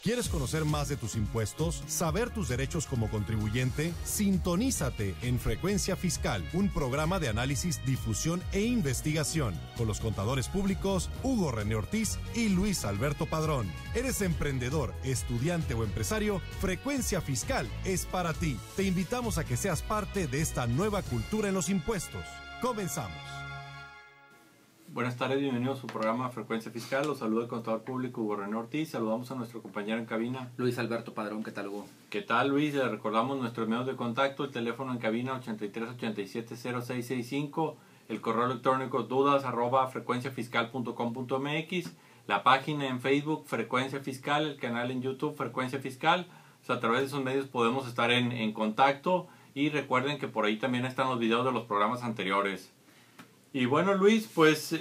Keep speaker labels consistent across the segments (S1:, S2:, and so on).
S1: ¿Quieres conocer más de tus impuestos? ¿Saber tus derechos como contribuyente? Sintonízate en Frecuencia Fiscal, un programa de análisis, difusión e investigación con los contadores públicos Hugo René Ortiz y Luis Alberto Padrón. ¿Eres emprendedor, estudiante o empresario? Frecuencia Fiscal es para ti. Te invitamos a que seas parte de esta nueva cultura en los impuestos. Comenzamos.
S2: Buenas tardes, bienvenidos a su programa Frecuencia Fiscal. Los saluda el contador público Hugo René Ortiz. Saludamos a nuestro compañero en cabina,
S3: Luis Alberto Padrón. ¿Qué tal, Hugo?
S2: ¿Qué tal, Luis? Le recordamos nuestros medios de contacto, el teléfono en cabina 8387-0665, el correo electrónico dudas@frecuenciafiscal.com.mx, la página en Facebook Frecuencia Fiscal, el canal en YouTube Frecuencia Fiscal. O sea, a través de esos medios podemos estar en contacto, y recuerden que por ahí también están los videos de los programas anteriores. Y bueno, Luis, pues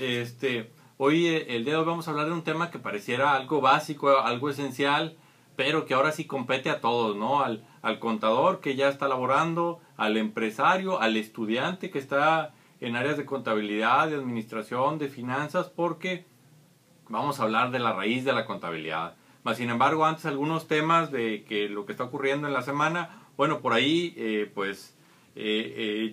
S2: hoy, el día de hoy vamos a hablar de un tema que pareciera algo básico, algo esencial, pero que ahora sí compete a todos, ¿no? Al contador que ya está laborando, al empresario, al estudiante que está en áreas de contabilidad, de administración, de finanzas, porque vamos a hablar de la raíz de la contabilidad. Mas, sin embargo, antes algunos temas de que lo que está ocurriendo en la semana, bueno, por ahí,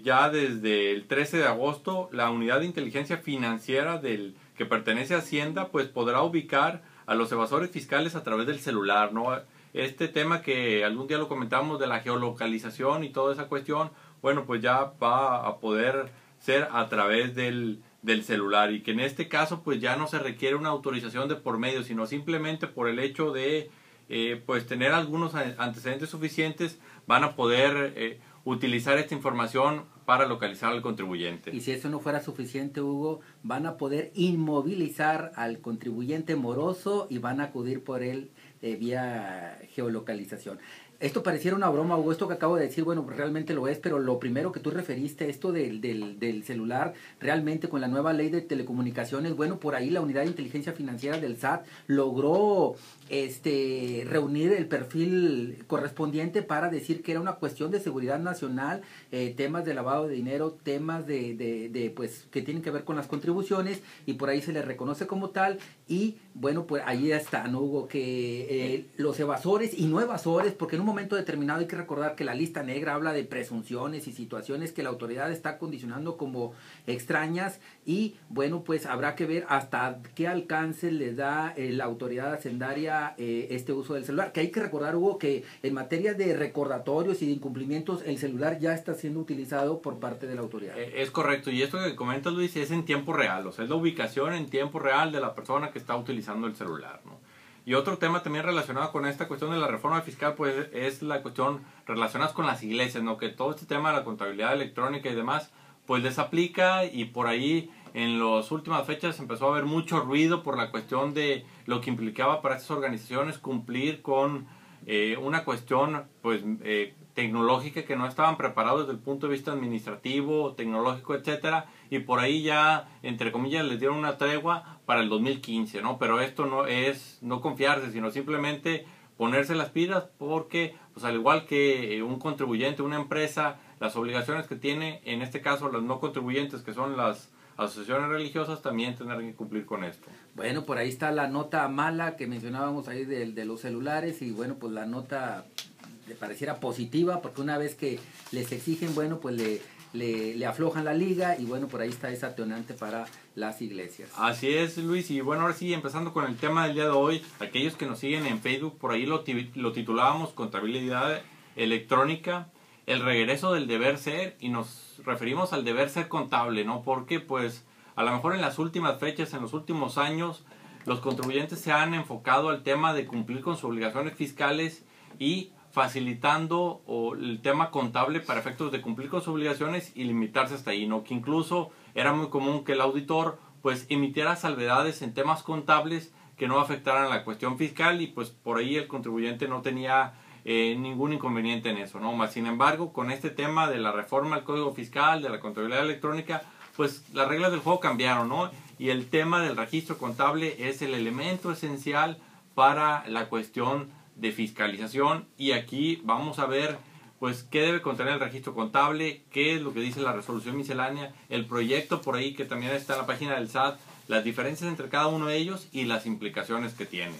S2: ya desde el 13 de agosto, la unidad de inteligencia financiera que pertenece a Hacienda, pues podrá ubicar a los evasores fiscales a través del celular, ¿no? Este tema que algún día lo comentamos de la geolocalización y toda esa cuestión, bueno, pues ya va a poder ser a través del celular, y que en este caso pues ya no se requiere una autorización de por medio, sino simplemente por el hecho de pues tener algunos antecedentes suficientes, van a poder utilizar esta información para localizar al contribuyente.
S3: Y si eso no fuera suficiente, Hugo, van a poder inmovilizar al contribuyente moroso y van a acudir por él vía geolocalización. Esto pareciera una broma, Hugo, esto que acabo de decir, bueno, realmente lo es, pero lo primero que tú referiste, esto del celular, realmente con la nueva ley de telecomunicaciones, bueno, por ahí la unidad de inteligencia financiera del SAT logró reunir el perfil correspondiente para decir que era una cuestión de seguridad nacional, temas de lavado de dinero, temas pues que tienen que ver con las contribuciones, y por ahí se les reconoce como tal. Y bueno, pues ahí está, ¿no, Hugo? Que los evasores y no evasores, porque en un momento determinado hay que recordar que la lista negra habla de presunciones y situaciones que la autoridad está condicionando como extrañas, y bueno, pues habrá que ver hasta qué alcance le da la autoridad hacendaria este uso del celular, que hay que recordar, Hugo, que en materia de recordatorios y de incumplimientos el celular ya está siendo utilizado por parte de la autoridad.
S2: Es correcto, y esto que comentas, Luis, es en tiempo real, o sea, es la ubicación en tiempo real de la persona que está utilizando el celular, ¿no? Y otro tema también relacionado con esta cuestión de la reforma fiscal, pues es la cuestión relacionada con las iglesias, ¿no? Que todo este tema de la contabilidad electrónica y demás, pues les aplica, y por ahí en las últimas fechas empezó a haber mucho ruido por la cuestión de lo que implicaba para estas organizaciones cumplir con una cuestión pues tecnológica, que no estaban preparados desde el punto de vista administrativo, tecnológico, etcétera, y por ahí ya, entre comillas, les dieron una tregua para el 2015, ¿no? Pero esto no es no confiarse, sino simplemente ponerse las pilas, porque pues al igual que un contribuyente, una empresa, las obligaciones que tiene, en este caso los no contribuyentes, que son las asociaciones religiosas, también tendrán que cumplir con esto.
S3: Bueno, por ahí está la nota mala que mencionábamos ahí de los celulares, y bueno, pues la nota le pareciera positiva, porque una vez que les exigen, bueno, pues le aflojan la liga, y bueno, por ahí está esa atenuante para las iglesias.
S2: Así es, Luis, y bueno, ahora sí, empezando con el tema del día de hoy, aquellos que nos siguen en Facebook, por ahí lo titulábamos Contabilidad Electrónica, el regreso del deber ser, y nos referimos al deber ser contable, ¿no? Porque pues a lo mejor en las últimas fechas, en los últimos años, los contribuyentes se han enfocado al tema de cumplir con sus obligaciones fiscales y facilitando el tema contable para efectos de cumplir con sus obligaciones y limitarse hasta ahí, ¿no? Que incluso era muy común que el auditor pues emitiera salvedades en temas contables que no afectaran la cuestión fiscal, y pues por ahí el contribuyente no tenía ningún inconveniente en eso, ¿no? Más sin embargo, con este tema de la reforma al Código Fiscal, de la contabilidad electrónica, pues las reglas del juego cambiaron, ¿no? Y el tema del registro contable es el elemento esencial para la cuestión de fiscalización, y aquí vamos a ver pues qué debe contener el registro contable, qué es lo que dice la resolución miscelánea, el proyecto por ahí que también está en la página del SAT, las diferencias entre cada uno de ellos y las implicaciones que tiene.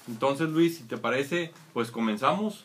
S2: Entonces, Luis, si te parece, pues comenzamos.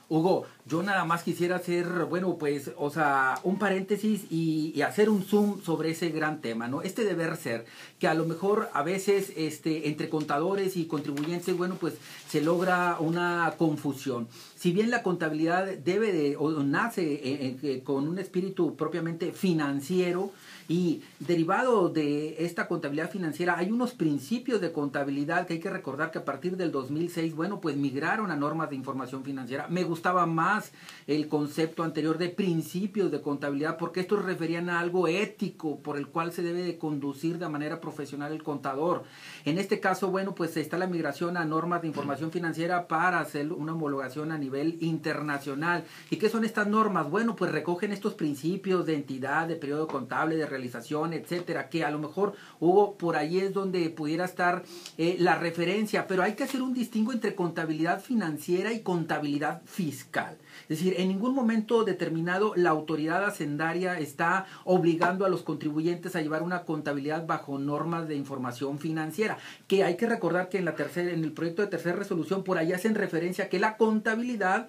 S3: Hugo, yo nada más quisiera hacer, bueno, pues, o sea, un paréntesis y hacer un zoom sobre ese gran tema, ¿no? Este deber ser, que a lo mejor a veces entre contadores y contribuyentes, bueno, pues se logra una confusión. Si bien la contabilidad debe de, o nace con un espíritu propiamente financiero, y derivado de esta contabilidad financiera hay unos principios de contabilidad que hay que recordar que a partir del 2006, bueno, pues migraron a normas de información financiera. Me gustaba más el concepto anterior de principios de contabilidad porque estos referían a algo ético por el cual se debe de conducir de manera profesional el contador. En este caso, bueno, pues está la migración a normas de información financiera para hacer una homologación a nivel internacional. ¿Y qué son estas normas? Bueno, pues recogen estos principios de entidad, de periodo contable, de realización, etcétera, que a lo mejor, Hugo, por ahí es donde pudiera estar la referencia, pero hay que hacer un distingo entre contabilidad financiera y contabilidad fiscal. Es decir, en ningún momento determinado la autoridad hacendaria está obligando a los contribuyentes a llevar una contabilidad bajo normas de información financiera, que hay que recordar que en el proyecto de tercera resolución por ahí hacen referencia a que la contabilidad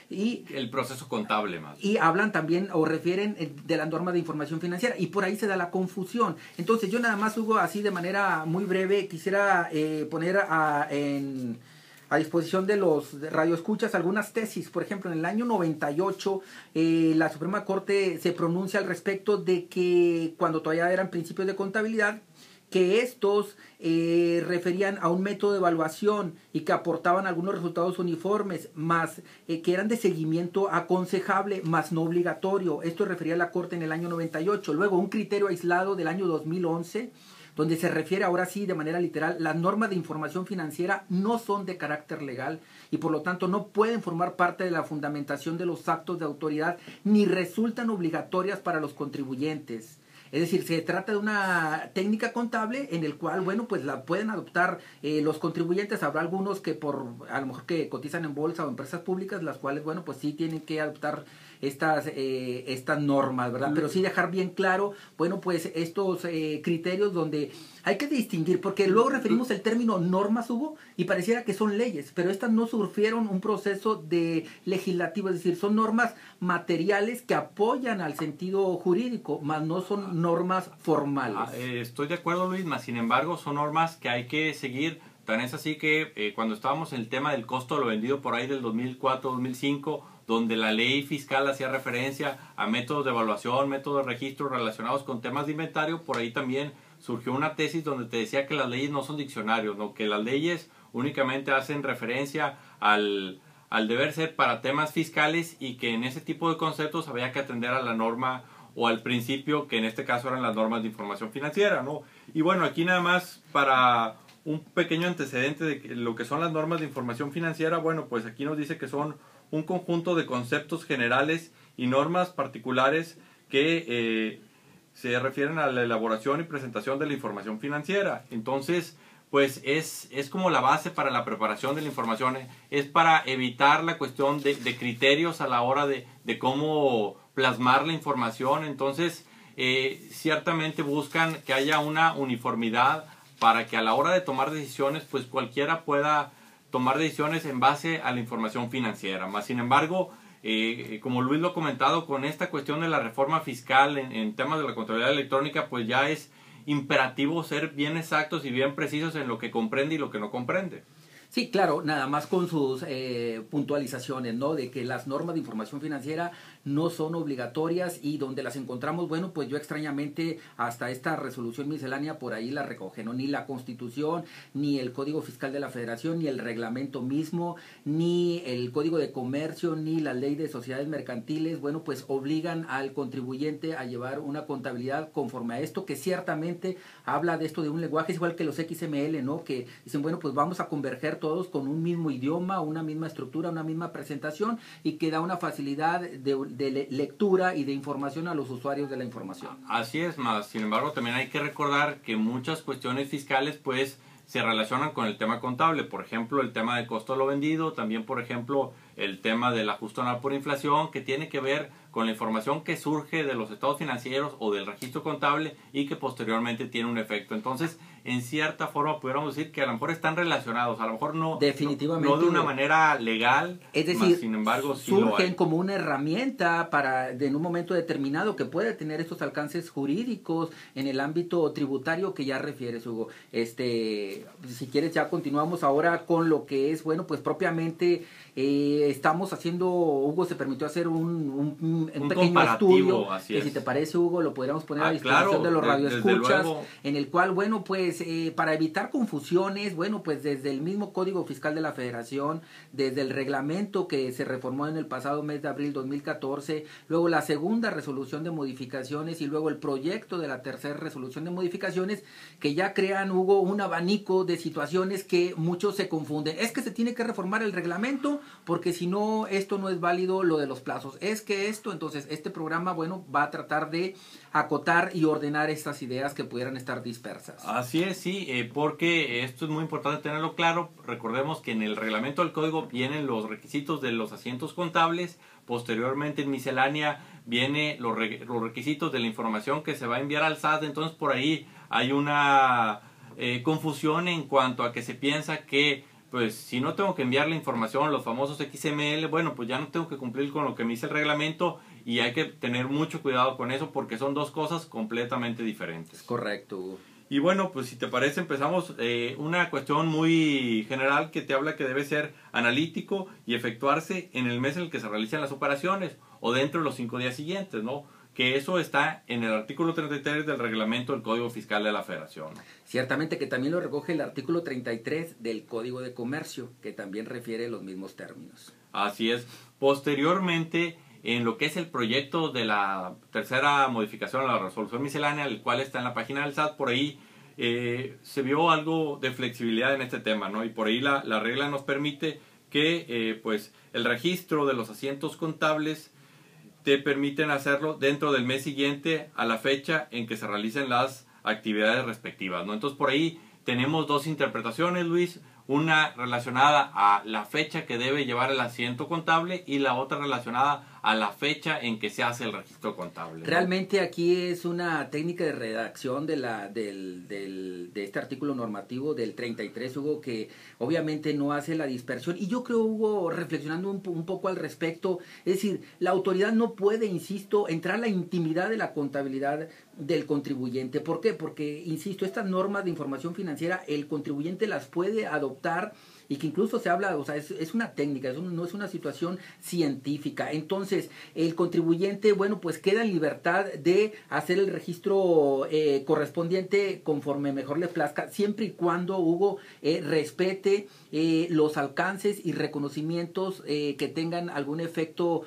S3: y
S2: el proceso contable más.
S3: Y hablan también o refieren de la norma de información financiera y por ahí se da la confusión. Entonces yo nada más, Hugo, así de manera muy breve quisiera poner a disposición de los radioescuchas algunas tesis. Por ejemplo, en el año 98 la Suprema Corte se pronuncia al respecto de que cuando todavía eran principios de contabilidad, que estos referían a un método de evaluación y que aportaban algunos resultados uniformes, más que eran de seguimiento aconsejable, más no obligatorio. Esto refería a la Corte en el año 98. Luego, un criterio aislado del año 2011, donde se refiere ahora sí de manera literal, las normas de información financiera no son de carácter legal y por lo tanto no pueden formar parte de la fundamentación de los actos de autoridad ni resultan obligatorias para los contribuyentes. Es decir, se trata de una técnica contable en el cual, bueno, pues la pueden adoptar los contribuyentes. Habrá algunos que a lo mejor que cotizan en bolsa o empresas públicas, las cuales, bueno, pues sí tienen que adoptar estas normas, ¿verdad? Pero sí dejar bien claro, bueno, pues estos criterios donde hay que distinguir, porque luego referimos el término normas, Hugo, y pareciera que son leyes, pero estas no sufrieron un proceso de legislativo, es decir, son normas materiales que apoyan al sentido jurídico, más no son normas formales.
S2: Estoy de acuerdo, Luis, más sin embargo son normas que hay que seguir. Tan es así que cuando estábamos en el tema del costo de lo vendido por ahí del 2004-2005, donde la ley fiscal hacía referencia a métodos de evaluación, métodos de registro relacionados con temas de inventario, por ahí también surgió una tesis donde te decía que las leyes no son diccionarios, ¿no? Que las leyes únicamente hacen referencia al deber ser para temas fiscales y que en ese tipo de conceptos había que atender a la norma o al principio, que en este caso eran las normas de información financiera, ¿no? Y bueno, aquí nada más para un pequeño antecedente de lo que son las normas de información financiera, bueno, pues aquí nos dice que son un conjunto de conceptos generales y normas particulares que se refieren a la elaboración y presentación de la información financiera. Entonces, pues es como la base para la preparación de la información, es para evitar la cuestión de criterios a la hora de cómo plasmar la información. Entonces, ciertamente buscan que haya una uniformidad para que a la hora de tomar decisiones, pues cualquiera pueda tomar decisiones en base a la información financiera. Más sin embargo, como Luis lo ha comentado, con esta cuestión de la reforma fiscal en temas de la contabilidad electrónica, pues ya es imperativo ser bien exactos y bien precisos en lo que comprende y lo que no comprende.
S3: Sí, claro, nada más con sus puntualizaciones, ¿no? De que las normas de información financiera no son obligatorias y donde las encontramos, bueno, pues yo extrañamente hasta esta resolución miscelánea por ahí la recoge, ¿no? Ni la Constitución, ni el Código Fiscal de la Federación, ni el reglamento mismo, ni el Código de Comercio, ni la Ley de Sociedades Mercantiles, bueno, pues obligan al contribuyente a llevar una contabilidad conforme a esto, que ciertamente habla de esto de un lenguaje, es igual que los XML, ¿no? Que dicen, bueno, pues vamos a converger todos con un mismo idioma, una misma estructura, una misma presentación y que da una facilidad de lectura y de información a los usuarios de la información.
S2: Así es, más sin embargo también hay que recordar que muchas cuestiones fiscales pues se relacionan con el tema contable, por ejemplo el tema del costo de lo vendido, también por ejemplo el tema del ajuste anual por inflación, que tiene que ver con la información que surge de los estados financieros o del registro contable y que posteriormente tiene un efecto. Entonces, en cierta forma pudiéramos decir que a lo mejor están relacionados, a lo mejor no,
S3: definitivamente,
S2: no de una manera legal,
S3: es decir,
S2: sin embargo sí
S3: surgen como una herramienta para en un momento determinado que puede tener estos alcances jurídicos en el ámbito tributario que ya refieres, Hugo. Si quieres ya continuamos ahora con lo que es, bueno, pues propiamente estamos haciendo, Hugo se permitió hacer un pequeño estudio, que si te parece, Hugo, lo podríamos poner a disposición de los radioescuchas, en el cual, bueno, pues para evitar confusiones, bueno, pues desde el mismo Código Fiscal de la Federación, desde el reglamento que se reformó en el pasado mes de abril 2014, luego la segunda resolución de modificaciones y luego el proyecto de la tercera resolución de modificaciones, que ya crean, Hugo, un abanico de situaciones que muchos se confunden. Es que se tiene que reformar el reglamento porque si no, esto no es válido, lo de los plazos. Es que entonces, este programa, bueno, va a tratar de acotar y ordenar estas ideas que pudieran estar dispersas.
S2: Así es, sí, porque esto es muy importante tenerlo claro. Recordemos que en el reglamento del código vienen los requisitos de los asientos contables, posteriormente en miscelánea viene los requisitos de la información que se va a enviar al SAT. Entonces por ahí hay una confusión en cuanto a que se piensa que pues si no tengo que enviar la información, los famosos XML, bueno, pues ya no tengo que cumplir con lo que me dice el reglamento, y hay que tener mucho cuidado con eso porque son dos cosas completamente diferentes.
S3: Correcto, Hugo.
S2: Y bueno, pues si te parece empezamos una cuestión muy general que te habla que debe ser analítico y efectuarse en el mes en el que se realizan las operaciones o dentro de los 5 días siguientes, ¿no? Que eso está en el artículo 33 del reglamento del Código Fiscal de la Federación.
S3: Ciertamente que también lo recoge el artículo 33 del Código de Comercio, que también refiere los mismos términos.
S2: Así es. Posteriormente, en lo que es el proyecto de la tercera modificación a la resolución miscelánea, el cual está en la página del SAT, por ahí se vio algo de flexibilidad en este tema, ¿no? Y por ahí la regla nos permite que pues el registro de los asientos contables te permiten hacerlo dentro del mes siguiente a la fecha en que se realicen las actividades respectivas, ¿no? Entonces por ahí tenemos dos interpretaciones, Luis, una relacionada a la fecha que debe llevar el asiento contable y la otra relacionada a la fecha en que se hace el registro contable, ¿no?
S3: Realmente aquí es una técnica de redacción de este artículo normativo del 33, Hugo, que obviamente no hace la dispersión. Y yo creo, Hugo, reflexionando un poco al respecto, es decir, la autoridad no puede, insisto, entrar a la intimidad de la contabilidad del contribuyente. ¿Por qué? Porque, insisto, estas normas de información financiera el contribuyente las puede adoptar, y que incluso se habla, o sea, es una técnica, no es una situación científica. Entonces, el contribuyente, bueno, pues queda en libertad de hacer el registro correspondiente conforme mejor le plazca, siempre y cuando, Hugo, respete los alcances y reconocimientos que tengan algún efecto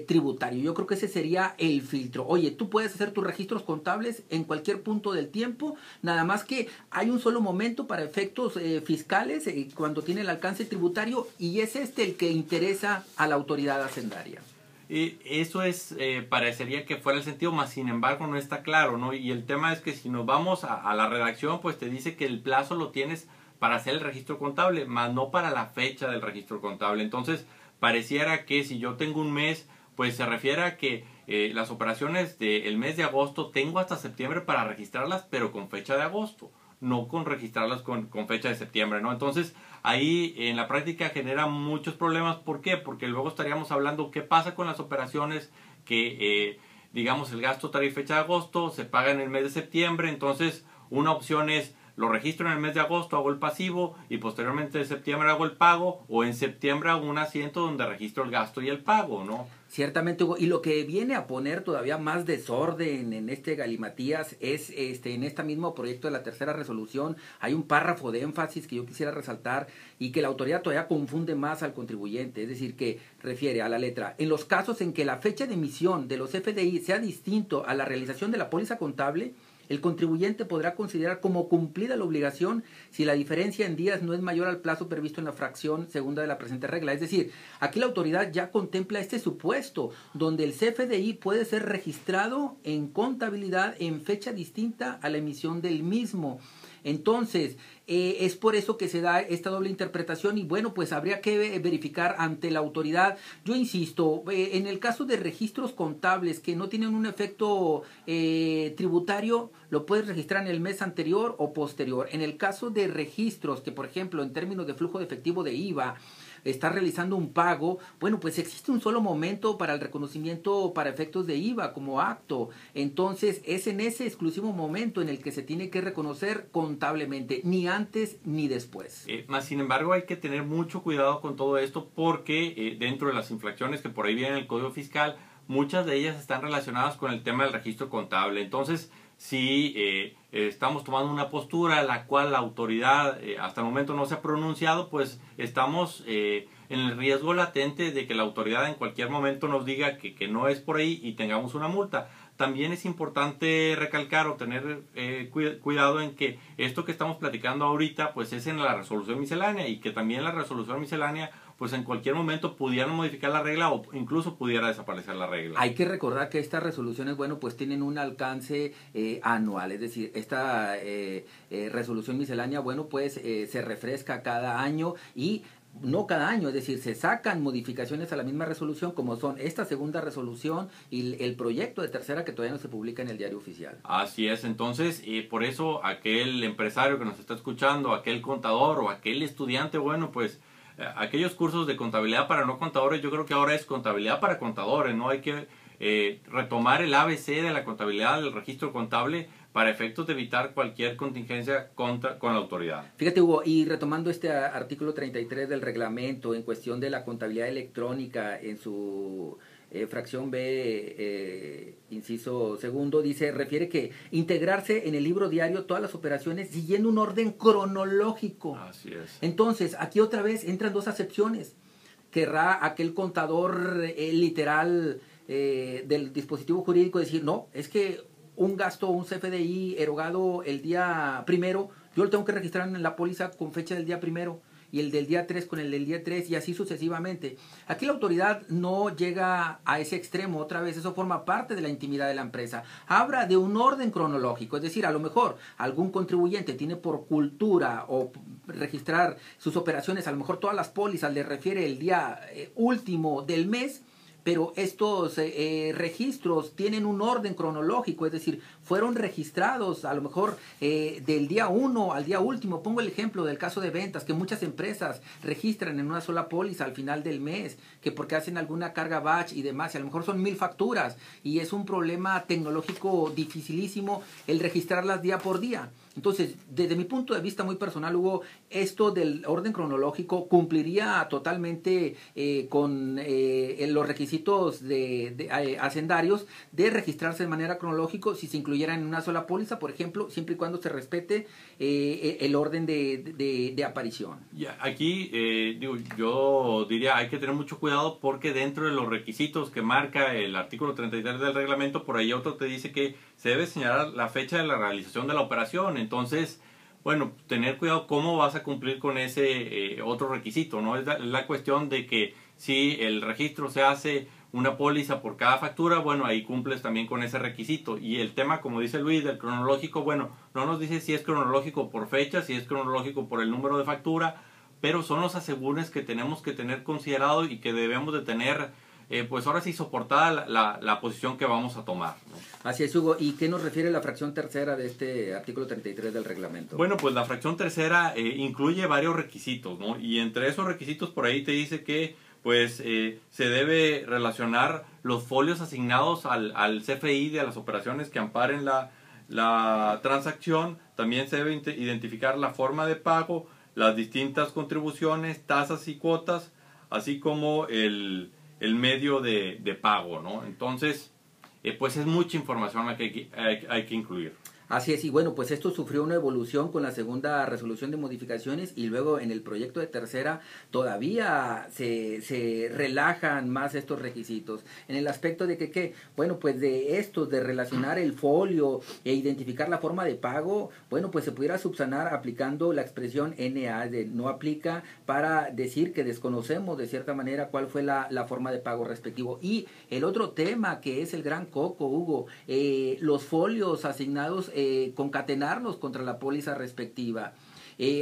S3: tributario. Yo creo que ese sería el filtro. Oye, tú puedes hacer tus registros contables en cualquier punto del tiempo, nada más que hay un solo momento para efectos fiscales cuando tiene el alcance tributario, y es el que interesa a la autoridad hacendaria.
S2: Eso es, parecería que fuera el sentido, más sin embargo no está claro, ¿no? Y el tema es que si nos vamos a la redacción, pues te dice que el plazo lo tienes para hacer el registro contable, más no para la fecha del registro contable. Entonces, pareciera que si yo tengo un mes, pues se refiere a que las operaciones del mes de agosto tengo hasta septiembre para registrarlas, pero con fecha de agosto, no con registrarlas con fecha de septiembre, ¿no? Entonces, ahí en la práctica genera muchos problemas. ¿Por qué? Porque luego estaríamos hablando qué pasa con las operaciones que, digamos, el gasto tarifa fecha de agosto, se paga en el mes de septiembre. Entonces, una opción es lo registro en el mes de agosto, hago el pasivo, y posteriormente en septiembre hago el pago, o en septiembre hago un asiento donde registro el gasto y el pago, ¿no?
S3: Ciertamente, Hugo, y lo que viene a poner todavía más desorden en este galimatías es en este mismo proyecto de la tercera resolución hay un párrafo de énfasis que yo quisiera resaltar y que la autoridad todavía confunde más al contribuyente, es decir, que refiere a la letra: en los casos en que la fecha de emisión de los FDI sea distinto a la realización de la póliza contable, el contribuyente podrá considerar como cumplida la obligación si la diferencia en días no es mayor al plazo previsto en la fracción segunda de la presente regla. Es decir, aquí la autoridad ya contempla este supuesto donde el CFDI puede ser registrado en contabilidad en fecha distinta a la emisión del mismo. Entonces, es por eso que se da esta doble interpretación y bueno, pues habría que verificar ante la autoridad. Yo insisto, en el caso de registros contables que no tienen un efecto tributario, lo puedes registrar en el mes anterior o posterior. En el caso de registros que, por ejemplo, en términos de flujo de efectivo de IVA, está realizando un pago, bueno, pues existe un solo momento para el reconocimiento para efectos de IVA como acto. Entonces, es en ese exclusivo momento en el que se tiene que reconocer contablemente, ni antes ni después.
S2: Más sin embargo, hay que tener mucho cuidado con todo esto porque dentro de las infracciones que por ahí vienen en el Código Fiscal, muchas de ellas están relacionadas con el tema del registro contable. Entonces, si estamos tomando una postura la cual la autoridad hasta el momento no se ha pronunciado, pues estamos en el riesgo latente de que la autoridad en cualquier momento nos diga que no es por ahí y tengamos una multa. También es importante recalcar o tener cuidado en que esto que estamos platicando ahorita pues es en la resolución miscelánea y que también la resolución miscelánea pues en cualquier momento pudieran modificar la regla o incluso pudiera desaparecer la regla.
S3: Hay que recordar que estas resoluciones, bueno, pues tienen un alcance anual, es decir, esta resolución miscelánea, bueno, pues se refresca cada año y no cada año, es decir, se sacan modificaciones a la misma resolución como son esta segunda resolución y el proyecto de tercera que todavía no se publica en el Diario Oficial.
S2: Así es, entonces por eso aquel empresario que nos está escuchando, aquel contador o aquel estudiante, bueno, pues aquellos cursos de contabilidad para no contadores, yo creo que ahora es contabilidad para contadores, ¿no? Hay que retomar el ABC de la contabilidad, del registro contable, para efectos de evitar cualquier contingencia con la autoridad.
S3: Fíjate, Hugo, y retomando este artículo 33 del reglamento en cuestión de la contabilidad electrónica en su fracción B, inciso segundo, dice, refiere que integrarse en el libro diario todas las operaciones siguiendo un orden cronológico.
S2: Así es.
S3: Entonces, aquí otra vez entran dos acepciones. Querrá aquel contador literal del dispositivo jurídico decir, no, es que un gasto, un CFDI erogado el día primero, yo lo tengo que registrar en la póliza con fecha del día primero y el del día 3 con el del día 3 y así sucesivamente. Aquí la autoridad no llega a ese extremo, otra vez eso forma parte de la intimidad de la empresa. Habla de un orden cronológico, es decir, a lo mejor algún contribuyente tiene por cultura o registrar sus operaciones, a lo mejor todas las pólizas le refiere el día último del mes, pero estos registros tienen un orden cronológico, es decir, fueron registrados a lo mejor del día 1 al día último. Pongo el ejemplo del caso de ventas, que muchas empresas registran en una sola póliza al final del mes, que porque hacen alguna carga batch y demás, y a lo mejor son 1000 facturas, y es un problema tecnológico dificilísimo el registrarlas día por día. Entonces, desde mi punto de vista muy personal, Hugo, esto del orden cronológico cumpliría totalmente con los requisitos hacendarios de registrarse de manera cronológica si se incluyeran en una sola póliza, por ejemplo, siempre y cuando se respete el orden de aparición.
S2: Ya, aquí, yo diría, hay que tener mucho cuidado porque dentro de los requisitos que marca el artículo 33 del reglamento, por ahí otro te dice que se debe señalar la fecha de la realización de la operación. Entonces, bueno, tener cuidado cómo vas a cumplir con ese otro requisito, ¿no? Es la cuestión de que si el registro se hace una póliza por cada factura, bueno, ahí cumples también con ese requisito. Y el tema, como dice Luis, del cronológico, bueno, no nos dice si es cronológico por fecha, si es cronológico por el número de factura, pero son los asegúnes que tenemos que tener considerado y que debemos de tener pues ahora sí soportada la posición que vamos a tomar, ¿no?
S3: Así es, Hugo. ¿Y qué nos refiere la fracción tercera de este artículo 33 del reglamento?
S2: Bueno, pues la fracción tercera incluye varios requisitos, ¿no? Y entre esos requisitos por ahí te dice que pues se debe relacionar los folios asignados al CFI de las operaciones que amparen la transacción. También se debe identificar la forma de pago, las distintas contribuciones, tasas y cuotas, así como el medio de pago, ¿no? Entonces, pues es mucha información la que hay que incluir.
S3: Así es, y bueno, pues esto sufrió una evolución con la segunda resolución de modificaciones y luego en el proyecto de tercera todavía se relajan más estos requisitos. En el aspecto de que bueno, pues de esto, de relacionar el folio e identificar la forma de pago, bueno, pues se pudiera subsanar aplicando la expresión NA, de no aplica, para decir que desconocemos de cierta manera cuál fue la forma de pago respectivo. Y el otro tema que es el gran coco, Hugo, los folios asignados concatenarlos contra la póliza respectiva.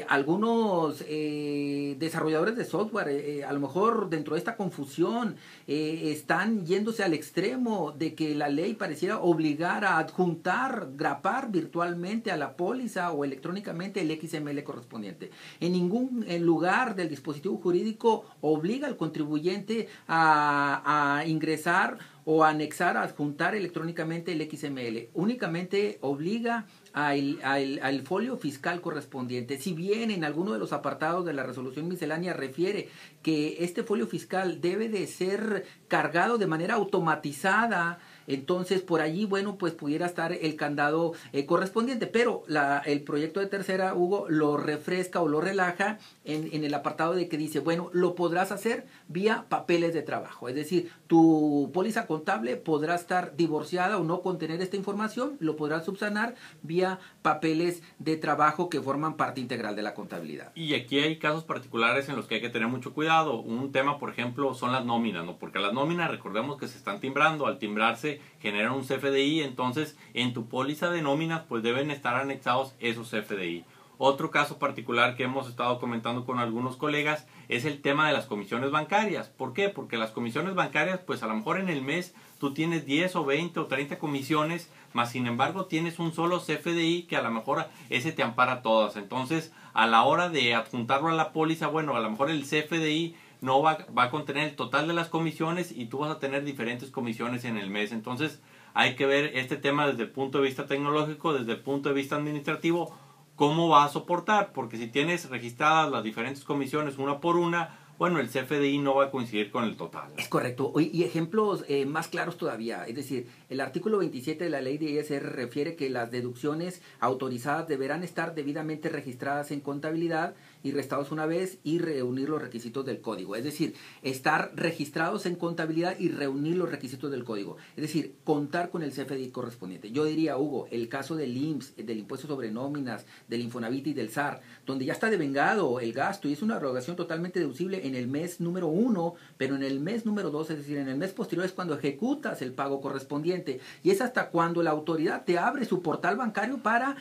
S3: Algunos desarrolladores de software, a lo mejor dentro de esta confusión, están yéndose al extremo de que la ley pareciera obligar a adjuntar, grapar virtualmente a la póliza o electrónicamente el XML correspondiente. En ningún lugar del dispositivo jurídico obliga al contribuyente a ingresar o anexar, a adjuntar electrónicamente el XML. Únicamente obliga al folio fiscal correspondiente. Si bien en alguno de los apartados de la resolución miscelánea refiere que este folio fiscal debe de ser cargado de manera automatizada, entonces por allí, bueno, pues pudiera estar el candado correspondiente, pero el proyecto de tercera, Hugo, lo refresca o lo relaja en el apartado de que dice, bueno, lo podrás hacer vía papeles de trabajo, es decir, tu póliza contable podrá estar divorciada o no contener esta información, lo podrás subsanar vía papeles de trabajo que forman parte integral de la contabilidad.
S2: Y aquí hay casos particulares en los que hay que tener mucho cuidado. Un tema, por ejemplo, son las nóminas, ¿no? Porque las nóminas, recordemos que se están timbrando, al timbrarse generan un CFDI, entonces en tu póliza de nóminas pues deben estar anexados esos CFDI. Otro caso particular que hemos estado comentando con algunos colegas es el tema de las comisiones bancarias. ¿Por qué? Porque las comisiones bancarias, pues a lo mejor en el mes tú tienes 10 o 20 o 30 comisiones, más sin embargo tienes un solo CFDI que a lo mejor ese te ampara todas. Entonces, a la hora de adjuntarlo a la póliza, bueno, a lo mejor el CFDI no va a contener el total de las comisiones y tú vas a tener diferentes comisiones en el mes. Entonces, hay que ver este tema desde el punto de vista tecnológico, desde el punto de vista administrativo, cómo va a soportar, porque si tienes registradas las diferentes comisiones una por una, bueno, el CFDI no va a coincidir con el total.
S3: Es correcto. Y ejemplos más claros todavía. Es decir, el artículo 27 de la ley de ISR refiere que las deducciones autorizadas deberán estar debidamente registradas en contabilidad y restados una vez y reunir los requisitos del código. Es decir, estar registrados en contabilidad y reunir los requisitos del código. Es decir, contar con el CFDI correspondiente. Yo diría, Hugo, el caso del IMSS, del impuesto sobre nóminas, del Infonavit y del SAR, donde ya está devengado el gasto y es una erogación totalmente deducible en el mes número 1, pero en el mes número 2, es decir, en el mes posterior es cuando ejecutas el pago correspondiente. Y es hasta cuando la autoridad te abre su portal bancario para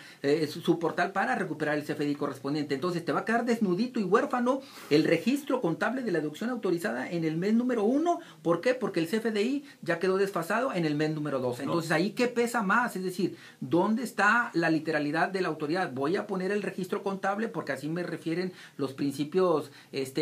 S3: recuperar el CFDI correspondiente. Entonces te va a quedar desnudito y huérfano el registro contable de la deducción autorizada en el mes número 1. ¿Por qué? Porque el CFDI ya quedó desfasado en el mes número 2. Entonces, ¿ahí qué pesa más? Es decir, ¿dónde está la literalidad de la autoridad? Voy a poner el registro contable porque así me refieren los principios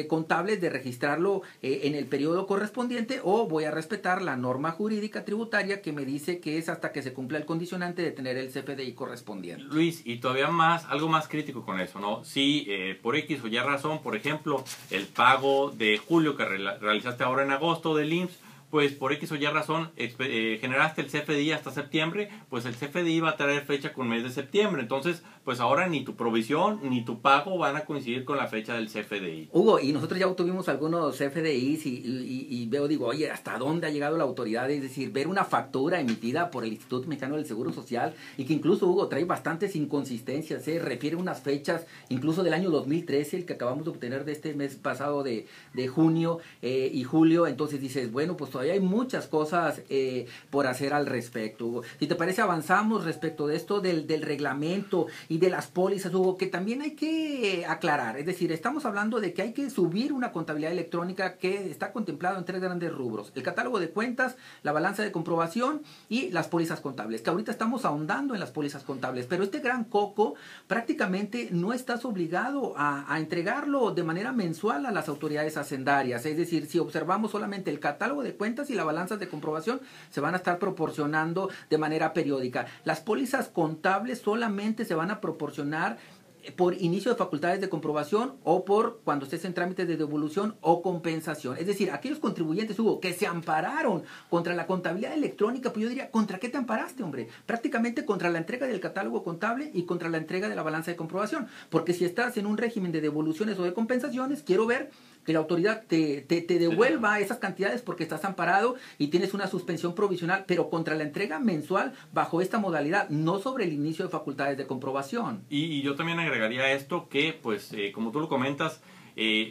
S3: contables de registrarlo en el periodo correspondiente, o voy a respetar la norma jurídica tributaria que me dice que es hasta que se cumpla el condicionante de tener el CFDI correspondiente.
S2: Luis, y todavía más, algo más crítico con eso, ¿no? Si por X o Y razón, por ejemplo, el pago de julio que realizaste ahora en agosto del IMSS, pues por X o Y razón generaste el CFDI hasta septiembre, pues el CFDI va a traer fecha con mes de septiembre. Entonces, pues ahora ni tu provisión ni tu pago van a coincidir con la fecha del CFDI.
S3: Hugo, y nosotros ya obtuvimos algunos CFDIs y digo, oye, ¿hasta dónde ha llegado la autoridad? Es decir, ver una factura emitida por el Instituto Mexicano del Seguro Social y que incluso, Hugo, trae bastantes inconsistencias, refiere unas fechas, incluso del año 2013, el que acabamos de obtener de este mes pasado de junio y julio. Entonces dices, bueno, pues todavía hay muchas cosas por hacer al respecto, Hugo. Si te parece, avanzamos respecto de esto del reglamento y de las pólizas, Hugo, que también hay que aclarar. Es decir, estamos hablando de que hay que subir una contabilidad electrónica que está contemplado en 3 grandes rubros: el catálogo de cuentas, la balanza de comprobación y las pólizas contables, que ahorita estamos ahondando en las pólizas contables, pero este gran coco prácticamente no estás obligado a entregarlo de manera mensual a las autoridades hacendarias. Es decir, si observamos solamente el catálogo de cuentas y la balanza de comprobación, se van a estar proporcionando de manera periódica. Las pólizas contables solamente se van a proporcionar por inicio de facultades de comprobación o por cuando estés en trámites de devolución o compensación. Es decir, aquellos contribuyentes, Hugo, que se ampararon contra la contabilidad electrónica, pues yo diría, ¿contra qué te amparaste, hombre? Prácticamente contra la entrega del catálogo contable y contra la entrega de la balanza de comprobación. Porque si estás en un régimen de devoluciones o de compensaciones, quiero ver que la autoridad te devuelva esas cantidades porque estás amparado y tienes una suspensión provisional, pero contra la entrega mensual bajo esta modalidad, no sobre el inicio de facultades de comprobación.
S2: Y yo también agregaría esto que, pues, como tú lo comentas,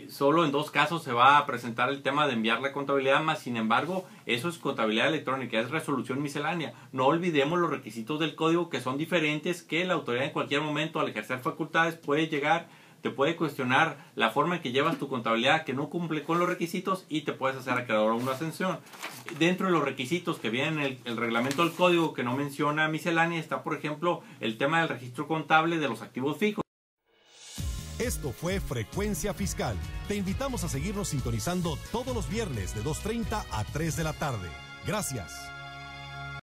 S2: Solo en 2 casos se va a presentar el tema de enviar la contabilidad, más sin embargo, eso es contabilidad electrónica, es resolución miscelánea. No olvidemos los requisitos del código, que son diferentes, que la autoridad en cualquier momento al ejercer facultades puede llegar, te puede cuestionar la forma en que llevas tu contabilidad que no cumple con los requisitos y te puedes hacer acreedor a una sanción. Dentro de los requisitos que vienen en el reglamento del código que no menciona miscelánea está, por ejemplo, el tema del registro contable de los activos fijos.
S1: Esto fue Frecuencia Fiscal. Te invitamos a seguirnos sintonizando todos los viernes de 2:30 a 3 de la tarde. Gracias.